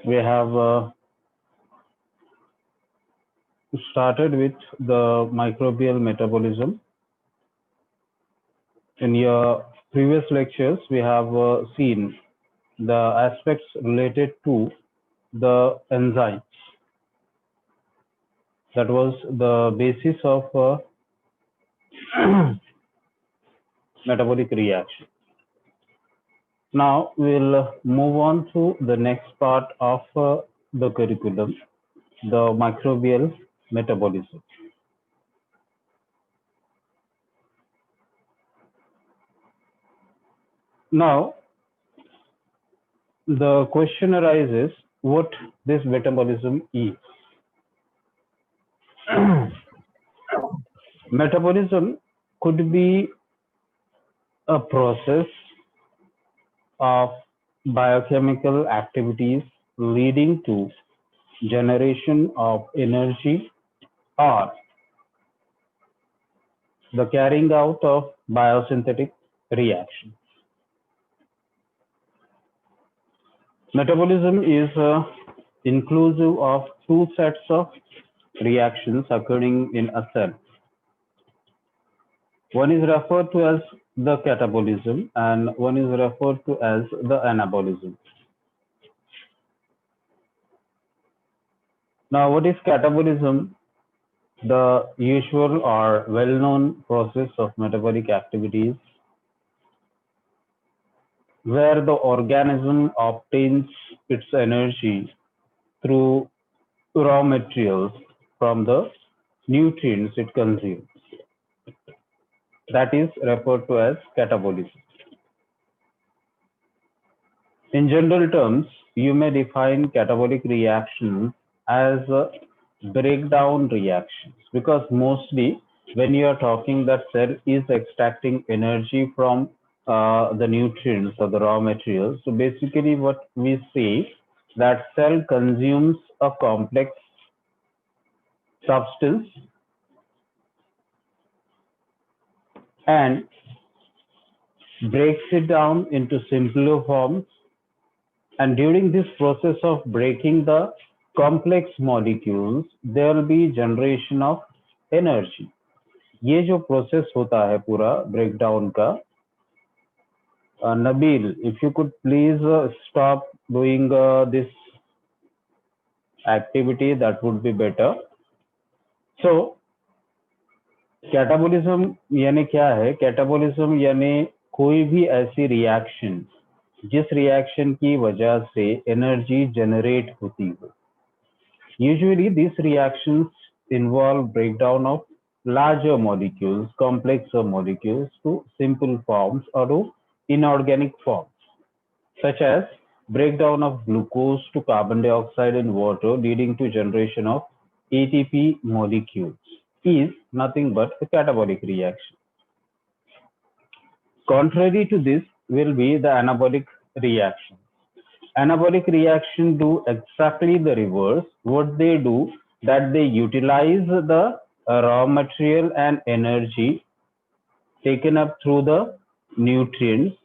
We have started with the microbial metabolism. In your previous lectures, we have seen the aspects related to the enzymes. That was the basis of metabolic reaction. Now we'll move on to the next part of the curriculum, the microbial metabolism. Now, the question arises what this metabolism is. Metabolism could be a process of biochemical activities leading to generation of energy or the carrying out of biosynthetic reaction. Metabolism is inclusive of two sets of reactions occurring in a cell. One is referred to as the catabolism and one is referred to as the anabolism. Now, what is catabolism? The usual or well-known process of metabolic activities where the organism obtains its energy through raw materials from the nutrients it consumes. That is referred to as catabolism. In general terms, you may define catabolic reactions as breakdown reactions because mostly when you are talking that cell is extracting energy from the nutrients or the raw materials. So basically what we say that cell consumes a complex substance and breaks it down into simpler forms, and during this process of breaking the complex molecules there will be generation of energy. ये जो process होता है पूरा breakdown का, Nabil, if you could please stop doing this activity, that would be better. So catabolism यानी क्या है? Catabolism यानी कोई भी ऐसी रिएक्शन जिस रिएक्शन की वजह से एनर्जी जनरेट होती हो. Usually these reactions involve breakdown of larger molecules, complexer molecules to simple forms or to inorganic forms, such as breakdown of glucose to carbon dioxide in water leading to generation of ATP molecules is nothing but a catabolic reaction. Contrary to this will be the anabolic reaction. Anabolic reaction do exactly the reverse. What they do, that they utilize the raw material and energy taken up through the nutrients.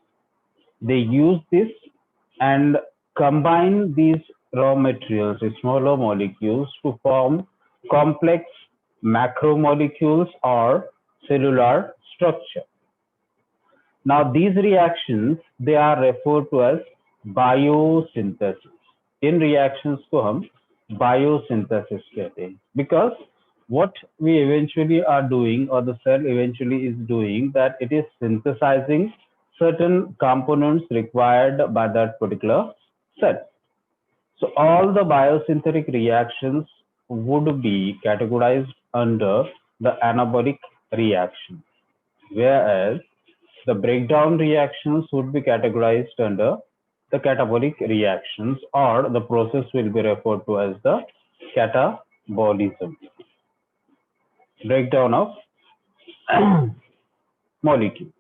They use this and combine these raw materials, smaller molecules, to form complex macromolecules or cellular structure. Now these reactions, they are referred to as biosynthesis. In reactions को हम biosynthesis कहते हैं because what we eventually are doing or the cell eventually is doing that it is synthesizing certain components required by that particular cell. So all the biosynthetic reactions would be categorized under the anabolic reactions, whereas the breakdown reactions would be categorized under the catabolic reactions, or the process will be referred to as the catabolism, breakdown of molecules.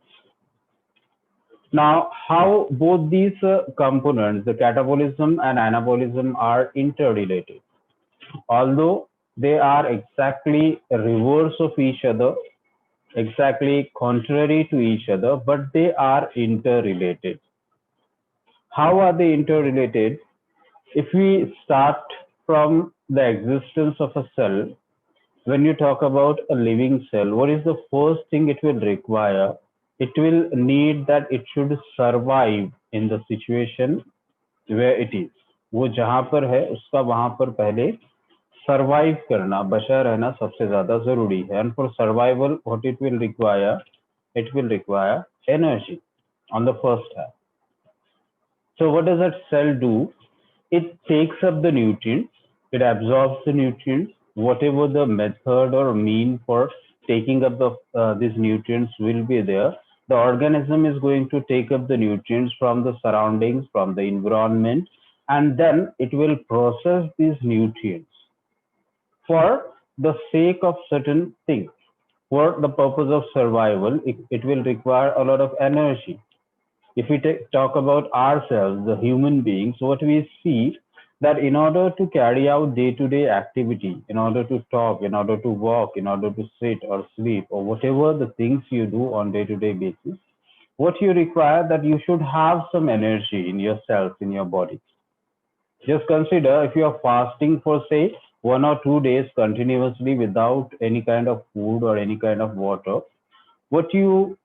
Now, how both these components, the catabolism and anabolism, are interrelated? Although they are exactly reverse of each other, exactly contrary to each other, but they are interrelated. How are they interrelated? If we start from the existence of a cell, when you talk about a living cell, what is the first thing it will require? It will need that it should survive in the situation where it is. वो जहां पर है उसका वहां पर पहले survive करना, बचा रहना सबसे ज्यादा जरूरी है. And for survival what it will require energy on the first hand. So what does that cell do? It takes up the nutrients, it absorbs the nutrients, whatever the method or mean for taking up these nutrients will be there. The organism is going to take up the nutrients from the surroundings, from the environment, and then it will process these nutrients for the sake of certain things. For the purpose of survival, it will require a lot of energy. If we talk about ourselves, the human beings, what we see that in order to carry out day-to-day activity, in order to talk, in order to walk, in order to sit or sleep, or whatever the things you do on day-to-day basis, what you require that you should have some energy in yourself, in your body. Just consider if you are fasting for say 1 or 2 days continuously without any kind of food or any kind of water, what you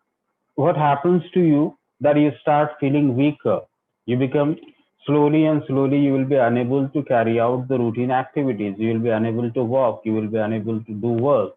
what happens to you that you start feeling weaker. You become slowly and slowly you will be unable to carry out the routine activities. You will be unable to walk. You will be unable to do work.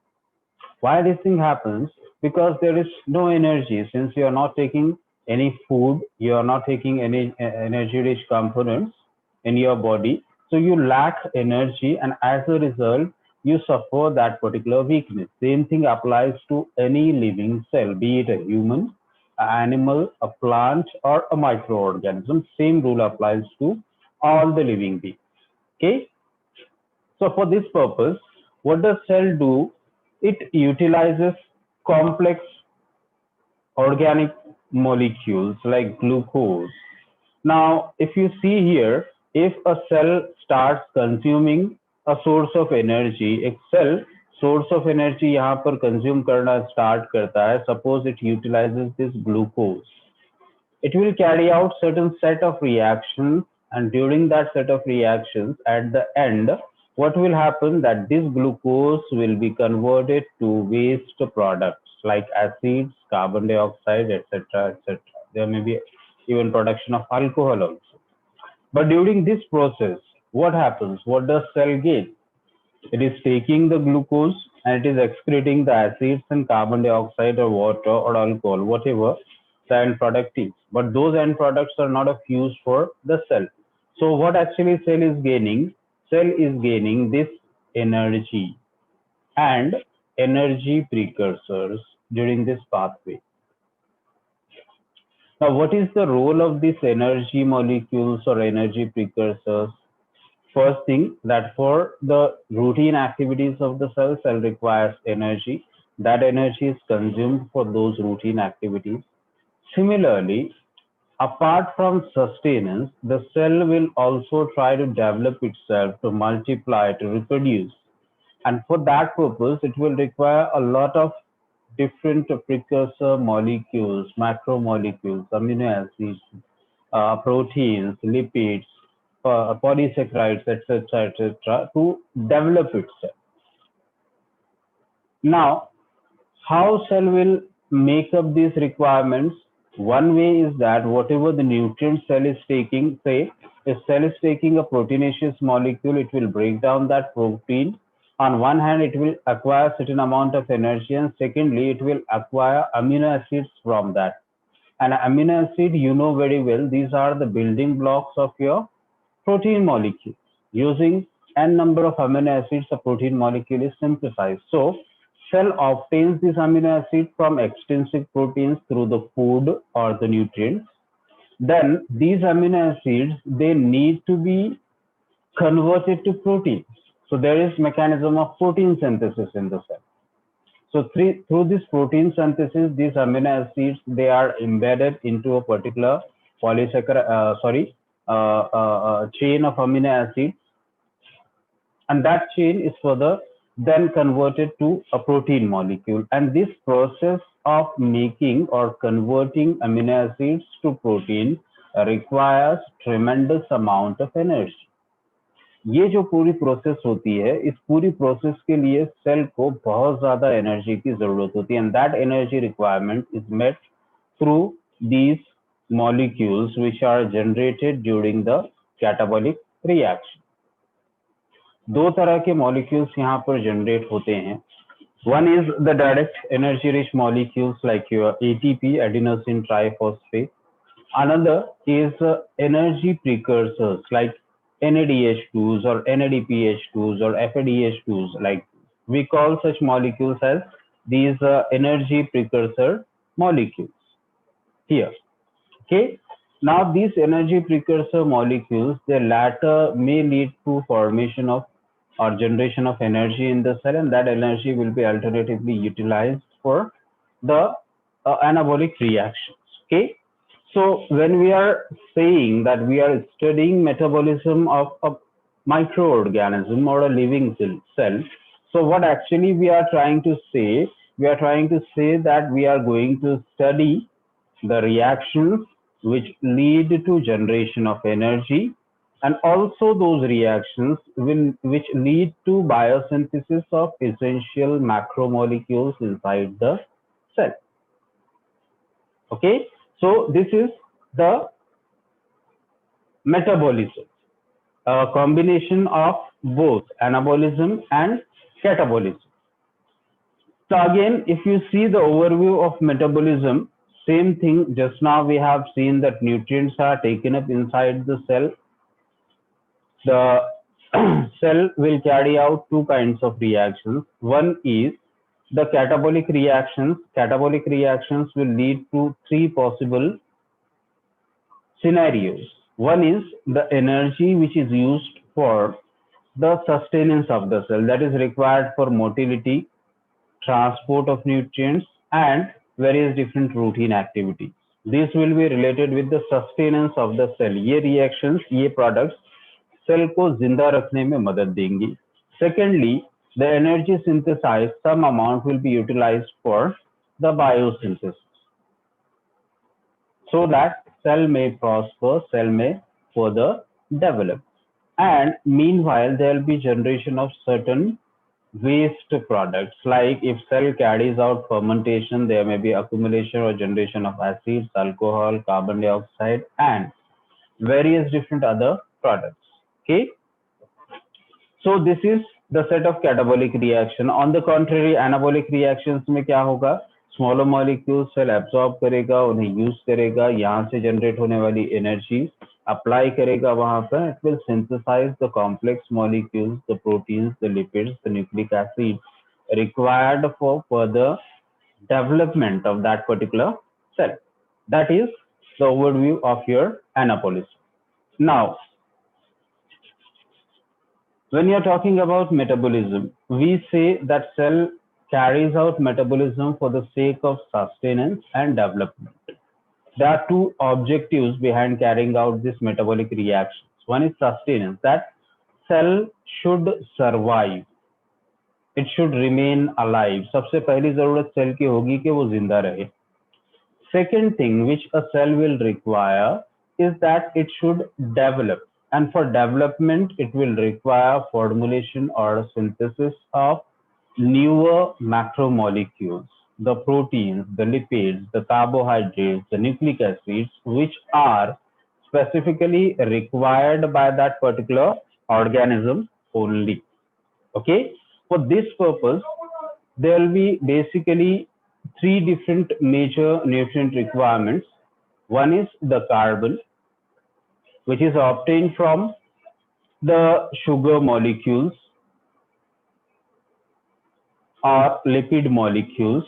Why this thing happens? Because there is no energy. Since you are not taking any food, you are not taking any energy rich components in your body. So you lack energy, and as a result, you suffer that particular weakness. Same thing applies to any living cell, be it a human, an animal, a plant, or a microorganism. Same rule applies to all the living beings. Okay. So for this purpose, what does cell do? It utilizes complex organic molecules like glucose. Now, if you see here, if a cell starts consuming a source of energy, एक cell source of energy यहाँ पर consume करना start करता है, suppose it utilizes this glucose, it will carry out certain set of reactions, and during that set of reactions at the end what will happen that this glucose will be converted to waste products like acids, carbon dioxide, etc., etc. There may be even production of alcohol also. But during this process what happens, what does cell get? It is taking the glucose and it is excreting the acids and carbon dioxide or water or alcohol, whatever the end product is. But those end products are not of use for the cell. So what actually cell is gaining? Cell is gaining this energy and energy precursors during this pathway. Now, what is the role of these energy molecules or energy precursors? First thing that for the routine activities of the cell requires energy. That energy is consumed for those routine activities. Similarly, apart from sustenance, the cell will also try to develop itself, to multiply, to reproduce. And for that purpose, it will require a lot of different precursor molecules, macromolecules, amino acids, proteins, lipids, polysaccharides, etc., etc., to develop itself. Now, how cell will make up these requirements? One way is that whatever the nutrient cell is taking, say if cell is taking a proteinaceous molecule, it will break down that protein. On one hand, it will acquire certain amount of energy, and secondly, it will acquire amino acids from that. And amino acid, you know very well, these are the building blocks of your protein molecule. Using n number of amino acids, a protein molecule is synthesized. So cell obtains this amino acid from extrinsic proteins through the food or the nutrients. Then these amino acids, they need to be converted to proteins. So there is mechanism of protein synthesis in the cell. So through this protein synthesis, these amino acids, they are embedded into a particular polysaccharide, chain of amino acids, and that chain is further then converted to a protein molecule. And this process of making or converting amino acids to protein requires tremendous amount of energy. ये जो पूरी process होती है, इस पूरी process के लिए cell को बहुत ज्यादा एनर्जी की जरूरत होती है, and that energy requirement is met through these molecules which are generated during the catabolic reaction. दो तरह के मॉलिक्यूल्स यहाँ पर जनरेट होते हैं। One is the direct energy rich molecules like your ATP, adenosine triphosphate. Another is energy precursors like NADH2s or NADPH2s or FADH2s. Like we call such molecules as these energy precursor molecules here. Okay. Now these energy precursor molecules, the latter may lead to formation of or generation of energy in the cell, and that energy will be alternatively utilized for the anabolic reactions. Okay. So when we are saying that we are studying metabolism of a microorganism or a living cell, so what actually we are trying to say, we are trying to say that we are going to study the reactions which lead to generation of energy, and also those reactions which lead to biosynthesis of essential macromolecules inside the cell. Okay, so this is the metabolism, a combination of both anabolism and catabolism. So again, if you see the overview of metabolism, same thing. Just now we have seen that nutrients are taken up inside the cell. The cell will carry out two kinds of reactions. One is the catabolic reactions. Catabolic reactions will lead to three possible scenarios. One is the energy which is used for the sustenance of the cell, that is required for motility, transport of nutrients, and various different routine activities. This will be related with the sustenance of the cell. ये reactions, ये products cell को जिंदा रखने में मदद देंगी. Secondly, the energy synthesized, some amount will be utilized for the biosynthesis, so that cell may prosper, cell may further develop. And meanwhile, there will be generation of certain waste products, like if cell carries out fermentation, there may be accumulation or generation of acids, alcohol, carbon dioxide, and various different other products. Okay, so this is the set of catabolic reaction. On the contrary, anabolic reactions में क्या होगा? Smaller molecules cell absorb करेगा, उन्हें use करेगा, यहाँ से generate होने वाली energy apply करेगा वहाँ पर. It will synthesize the complex molecules, the proteins, the lipids, the nucleic acids required for further development of that particular cell. That is the overview of your anabolism. Now, when you're talking about metabolism, we say that cell carries out metabolism for the sake of sustenance and development. There are two objectives behind carrying out this metabolic reactions. One is sustenance, that cell should survive, it should remain alive. सबसे पहली जरूरत cell की होगी कि वो जिंदा रहे. Second thing which a cell will require is that it should develop, and for development it will require formulation or synthesis of newer macromolecules, the proteins, the lipids, the carbohydrates, the nucleic acids, which are specifically required by that particular organism only. Okay, for this purpose there will be basically three different major nutrient requirements. One is the carbon, which is obtained from the sugar molecules or lipid molecules,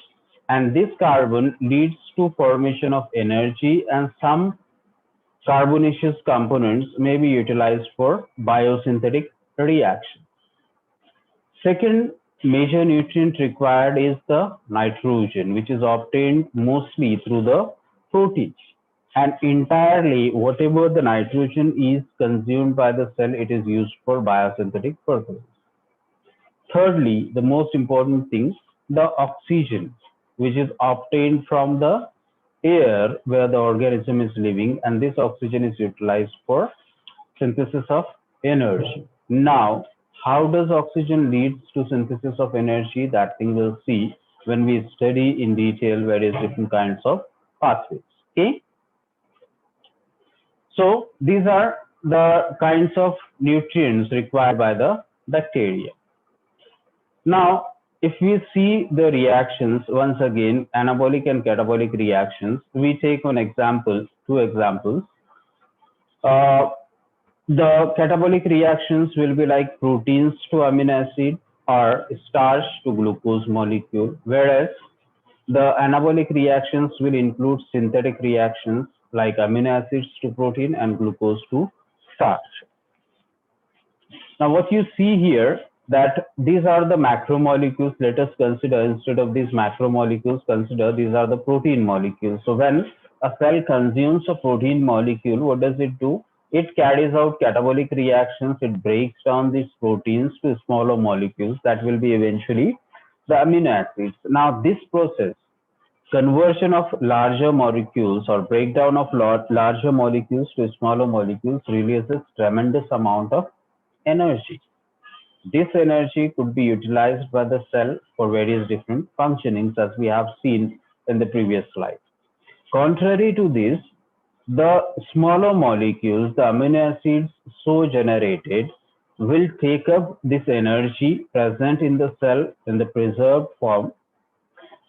and this carbon leads to formation of energy, and some carbonaceous components may be utilized for biosynthetic reactions. Second major nutrient required is the nitrogen, which is obtained mostly through the proteins, and entirely whatever the nitrogen is consumed by the cell, it is used for biosynthetic purposes. Thirdly, the most important thing, the oxygen, which is obtained from the air where the organism is living, and this oxygen is utilized for synthesis of energy. Now, how does oxygen leads to synthesis of energy? That thing we'll see when we study in detail various different kinds of pathways. Okay. So these are the kinds of nutrients required by the bacteria. Now, if we see the reactions, once again, anabolic and catabolic reactions, we take one example, two examples. Uh, the catabolic reactions will be like proteins to amino acid or starch to glucose molecule, whereas the anabolic reactions will include synthetic reactions like amino acids to protein and glucose to starch. Now, what you see here that these are the macromolecules. Let us consider, instead of these macromolecules, consider these are the protein molecules. So when a cell consumes a protein molecule, what does it do? It carries out catabolic reactions. It breaks down these proteins to smaller molecules that will be eventually the amino acids. Now, this process, conversion of larger molecules or breakdown of larger molecules to smaller molecules, releases tremendous amount of energy. This energy could be utilized by the cell for various different functionings, as we have seen in the previous slide. Contrary to this, the smaller molecules, the amino acids so generated, will take up this energy present in the cell in the preserved form,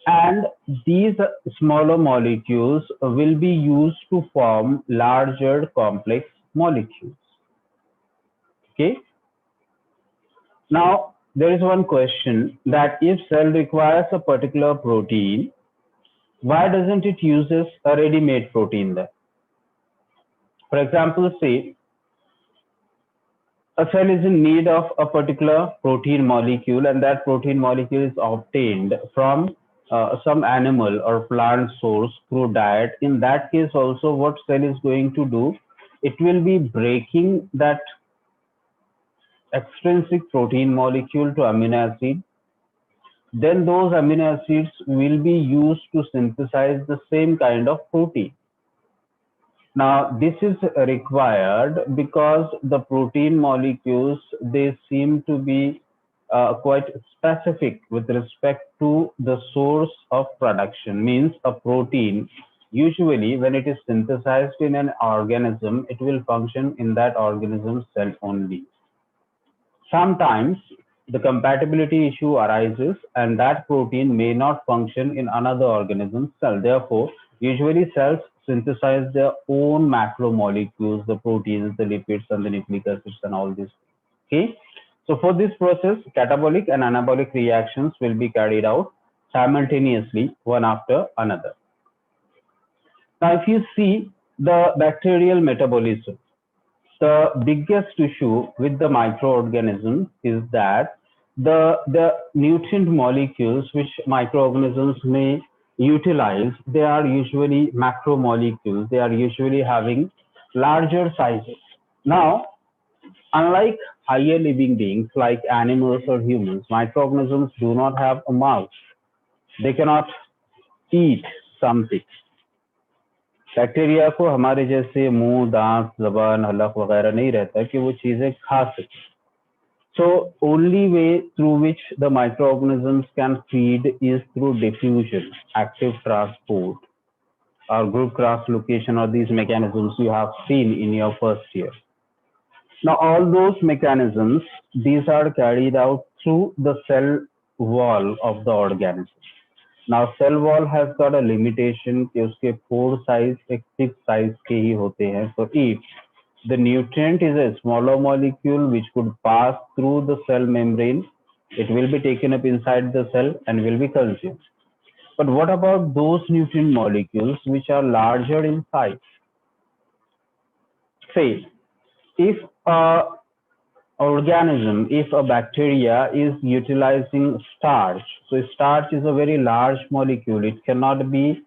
and these smaller molecules will be used to form larger complex molecules. Okay. Now, there is one question that if cell requires a particular protein, why doesn't it uses a ready-made protein then? For example, say a cell is in need of a particular protein molecule, and that protein molecule is obtained from some animal or plant source through diet. In that case also, what cell is going to do? It will be breaking that extrinsic protein molecule to amino acid. Then those amino acids will be used to synthesize the same kind of protein. Now, this is required because the protein molecules, they seem to be quite specific with respect to the source of production. Means a protein, usually when it is synthesized in an organism, it will function in that organism's cell only. Sometimes the compatibility issue arises and that protein may not function in another organism's cell. Therefore, usually cells synthesize their own macromolecules, the proteins, the lipids, and the nucleic acids, and all this. Okay. So for this process, catabolic and anabolic reactions will be carried out simultaneously, one after another. Now, if you see the bacterial metabolism, the biggest issue with the microorganisms is that the nutrient molecules which microorganisms may utilize, they are usually macromolecules. They are usually having larger sizes. Now, unlike higher living beings like animals or humans, microorganisms do not have a mouth. They cannot eat something. Bacteria को हमारे जैसे मुंह, दांत, जबान, हलक वगैरह नहीं रहता कि वो चीजें खा सके. So only way through which the microorganisms can feed is through diffusion, active transport, or group cross location, or these mechanisms you have seen in your first year. Now all those mechanisms, these are carried out through the cell wall of the organism. Now cell wall has got a limitation कि उसके pore size एक fixed size के ही होते हैं. So if the nutrient is a smaller molecule which could pass through the cell membrane, it will be taken up inside the cell and will be consumed. But what about those nutrient molecules which are larger in size? Say, if a organism, if a bacteria is utilizing starch, so starch is a very large molecule. It cannot be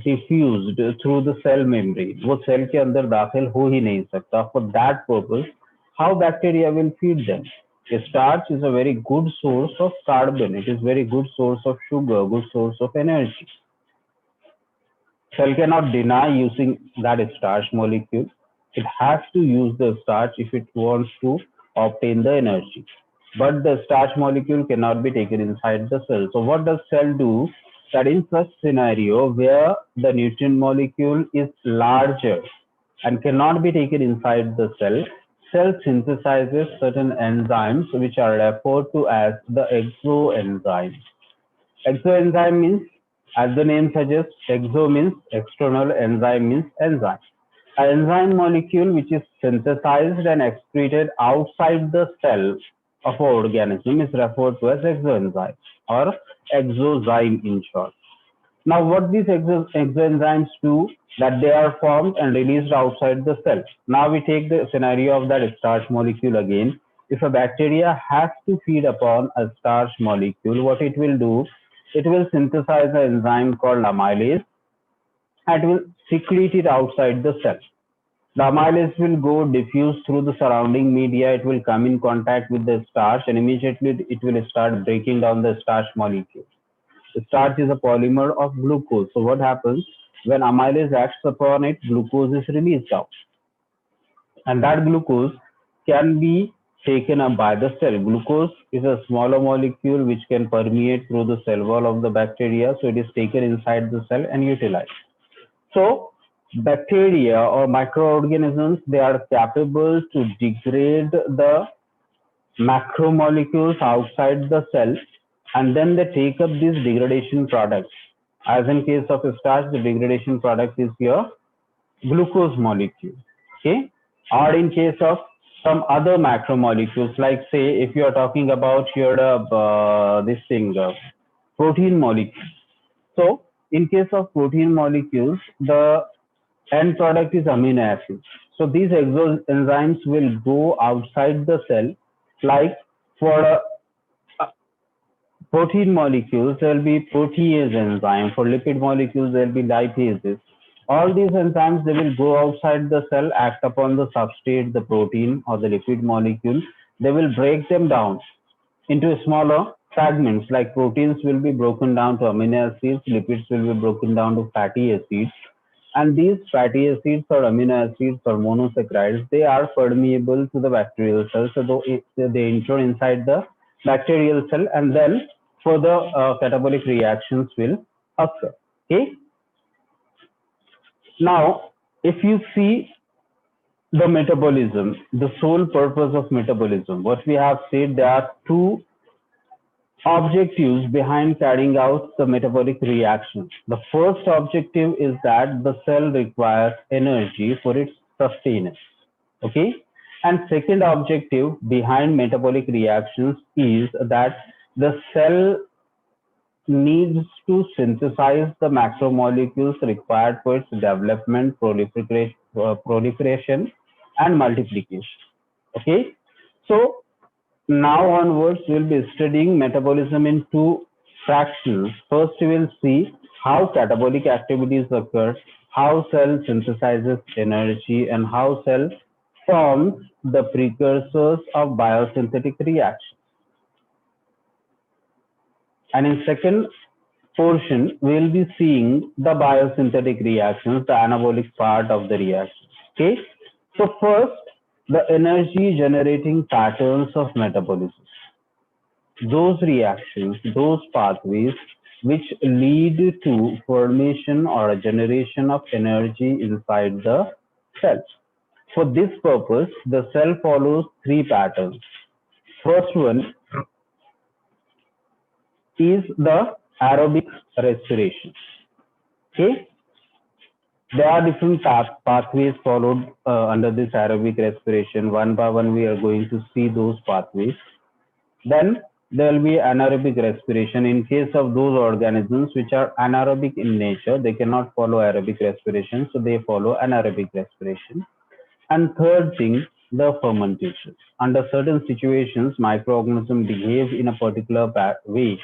diffused through the cell membrane. वो cell के अंदर दाखिल हो ही नहीं सकता. For that purpose, how bacteria will feed them? Starch is a very good source of carbon. It is very good source of sugar, good source of energy. Cell cannot deny using that starch molecule. It has to use the starch if it wants to obtain the energy. But the starch molecule cannot be taken inside the cell. So what does cell do? That in such scenario where the nutrient molecule is larger and cannot be taken inside the cell synthesizes certain enzymes which are referred to as the exoenzymes. Exoenzyme means, as the name suggests, exo means external, enzyme means enzyme. An enzyme molecule which is synthesized and excreted outside the cell of an organism is referred to as exoenzyme or exozyme in short. Now, what these exoenzymes do, that they are formed and released outside the cell. Now we take the scenario of that starch molecule again. If a bacteria has to feed upon a starch molecule, what it will do, it will synthesize an enzyme called amylase and will secrete it outside the cell. The amylase will go diffuse through the surrounding media. It will come in contact with the starch and immediately it will start breaking down the starch molecule. Starch is a polymer of glucose. So what happens when amylase acts upon it? Glucose is released out, and that glucose can be taken up by the cell. Glucose is a smaller molecule which can permeate through the cell wall of the bacteria, so it is taken inside the cell and utilized. So bacteria or microorganisms, they are capable to degrade the macromolecules outside the cell, and then they take up these degradation products. As in case of starch, the degradation product is your glucose molecule. Okay, or in case of some other macromolecules, like say if you are talking about your this thing protein molecule. So in case of protein molecules, the end product is amino acids. So these enzymes will go outside the cell, like for a protein molecules, there will be protease enzyme. For lipid molecules, there will be lipases. All these enzymes, they will go outside the cell, act upon the substrate, the protein or the lipid molecule. They will break them down into smaller fragments, like proteins will be broken down to amino acids, lipids will be broken down to fatty acids. And these fatty acids or amino acids or monosaccharides, they are permeable to the bacterial cell. So they enter inside the bacterial cell and then further catabolic reactions will occur. Okay. Now, if you see the metabolism, the sole purpose of metabolism, what we have said, there are two objectives behind carrying out the metabolic reaction. The first objective is that the cell requires energy for its sustenance. Okay. And second objective behind metabolic reactions is that the cell needs to synthesize the macromolecules required for its development, proliferation and multiplication. Okay. So now onwards, we'll be studying metabolism in two fractions. First, we will see how catabolic activities occur, how cell synthesizes energy, and how cell forms the precursors of biosynthetic reactions. And in second portion, we will be seeing the biosynthetic reactions, the anabolic part of the reaction. Okay. So first, the energy generating patterns of metabolism. Those reactions, those pathways which lead to formation or generation of energy inside the cell. For this purpose, the cell follows three patterns. First one is the aerobic respiration. Okay, there are different pathways followed under this aerobic respiration. One by one, we are going to see those pathways. Then there will be anaerobic respiration. In case of those organisms which are anaerobic in nature, they cannot follow aerobic respiration, so they follow anaerobic respiration. And third thing, the fermentation. Under certain situations, microorganisms behave in a particular way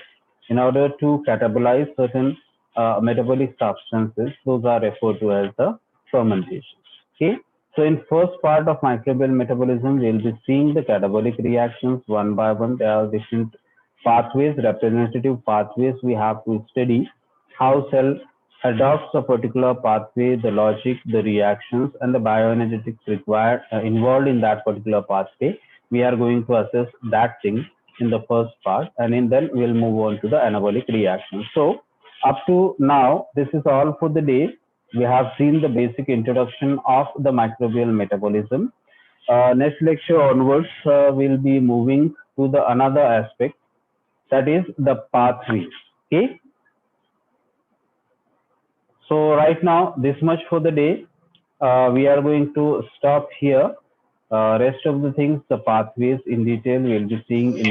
in order to catabolize certain metabolic substances. Those are referred to as the fermentation. Okay. So in first part of microbial metabolism, we'll be seeing the catabolic reactions one by one. There are different pathways, representative pathways we have to study, how cell adopts a particular pathway, the logic, the reactions, and the bioenergetics required involved in that particular pathway. We are going to assess that thing in the first part, and then we'll move on to the anabolic reaction. So, up to now, this is all for the day. We have seen the basic introduction of the microbial metabolism. Next lecture onwards, we'll be moving to the another aspect, that is the pathways. Okay. So right now, this much for the day. We are going to stop here. Rest of the things, the pathways in detail, we'll be seeing in